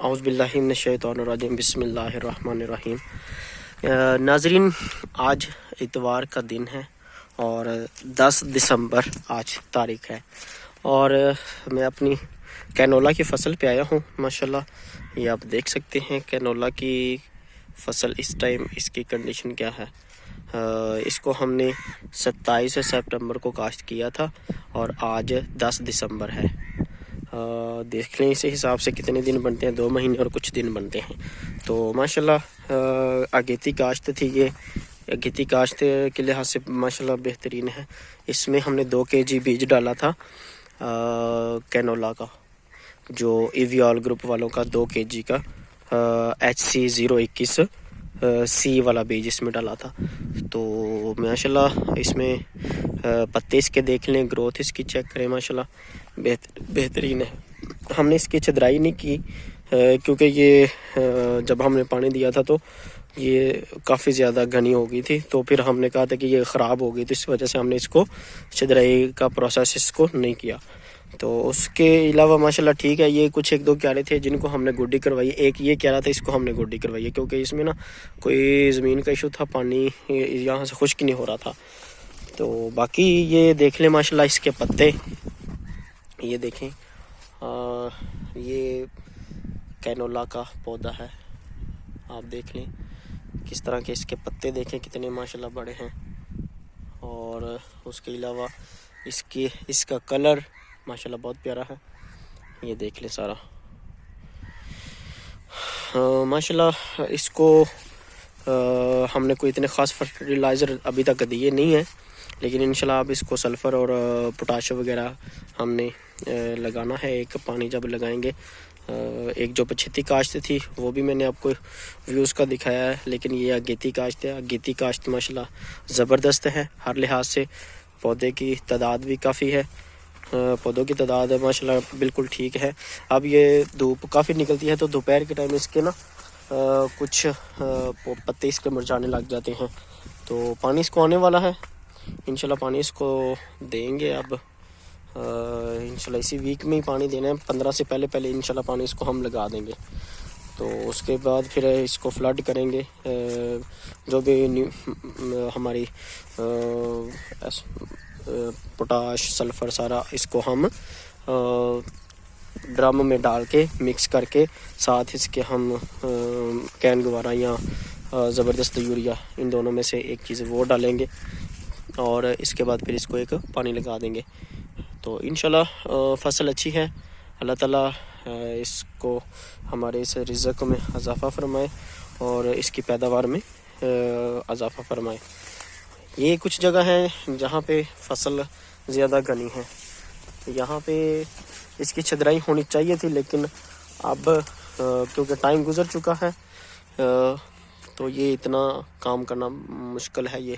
اعوذ باللہ من الشیطان الرجیم بسم اللہ الرحمن الرحیم۔ ناظرین، آج اتوار کا دن ہے اور 10 دسمبر آج تاریخ ہے، اور میں اپنی کینولا کی فصل پہ آیا ہوں۔ ماشاءاللہ یہ آپ دیکھ سکتے ہیں کینولا کی فصل اس ٹائم اس کی کنڈیشن کیا ہے۔ اس کو ہم نے 27 سپٹمبر کو کاشت کیا تھا اور آج 10 دسمبر ہے۔ دیکھ لیں اسی حساب سے کتنے دن بنتے ہیں، 2 مہینے اور کچھ دن بنتے ہیں۔ تو ماشاءاللہ اگیتی کاشت تھی، یہ اگیتی کاشت کے لحاظ سے ماشاءاللہ بہترین ہے۔ اس میں ہم نے 2 kg بیج ڈالا تھا کینولا کا، جو ایویال گروپ والوں کا 2 kg کا HC021 سی والا بیج اس میں ڈالا تھا۔ تو ماشاءاللہ اس میں پتے اس کے دیکھ لیں، گروتھ اس کی چیک کریں، ماشاءاللہ بہترین ہے۔ ہم نے اس کی چھدرائی نہیں کی کیونکہ یہ جب ہم نے پانی دیا تھا تو یہ کافی زیادہ گھنی ہو گئی تھی، تو پھر ہم نے کہا تھا کہ یہ خراب ہو گئی، تو اس وجہ سے ہم نے اس کو چھدرائی کا پروسیس اس کو نہیں کیا۔ تو اس کے علاوہ ماشاءاللہ ٹھیک ہے۔ یہ کچھ 1-2 کیارے تھے جن کو ہم نے گوڈی کروائی، ایک یہ کیارا تھا، اس کو ہم نے گوڈی کروائی ہے کیونکہ اس میں نا کوئی زمین کا ایشو تھا، پانی یہاں سے خشک نہیں ہو رہا تھا۔ تو باقی یہ دیکھ لیں ماشاءاللہ اس کے پتے، یہ دیکھیں، یہ کینولا کا پودا ہے، آپ دیکھ لیں کس طرح کے اس کے پتے دیکھیں کتنے ماشاءاللہ بڑے ہیں۔ اور اس کے علاوہ اس کا کلر ماشاءاللہ بہت پیارا ہے، یہ دیکھ لیں سارا۔ ماشاءاللہ اس کو ہم نے کوئی اتنے خاص فرٹیلائزر ابھی تک دیے نہیں ہیں، لیکن انشاءاللہ اب اس کو سلفر اور پوٹاش وغیرہ ہم نے لگانا ہے۔ ایک پانی جب لگائیں گے، ایک جو 25 کاشت تھی وہ بھی میں نے آپ کو ویوز کا دکھایا ہے، لیکن یہ اگیتی کاشت ہے۔ اگیتی کاشت ماشاءاللہ زبردست ہے ہر لحاظ سے، پودے کی تعداد بھی کافی ہے، پودوں کی تعداد ماشاءاللہ بالکل ٹھیک ہے۔ اب یہ دھوپ کافی نکلتی ہے تو دوپہر کے ٹائم اس کے نا کچھ پتے اس کے مرجھانے لگ جاتے ہیں، تو پانی اس کو آنے والا ہے، انشاءاللہ پانی اس کو دیں گے اب انشاءاللہ اسی ویک میں ہی پانی دینا ہے، 15 سے پہلے انشاءاللہ پانی اس کو ہم لگا دیں گے۔ تو اس کے بعد پھر اس کو فلڈ کریں گے، جو بھی ہماری پوٹاش سلفر سارا اس کو ہم ڈرم میں ڈال کے مکس کر کے ساتھ اس کے ہم کین گوارا یا زبردست یوریا، ان دونوں میں سے ایک چیز وہ ڈالیں گے، اور اس کے بعد پھر اس کو ایک پانی لگا دیں گے۔ تو انشاءاللہ فصل اچھی ہے، اللہ تعالیٰ اس کو ہمارے اس رزق میں اضافہ فرمائے اور اس کی پیداوار میں اضافہ فرمائے۔ یہ کچھ جگہ ہیں جہاں پہ فصل زیادہ گھنی ہے، یہاں پہ اس کی چھدرائی ہونی چاہیے تھی، لیکن اب کیونکہ ٹائم گزر چکا ہے تو یہ اتنا کام کرنا مشکل ہے۔ یہ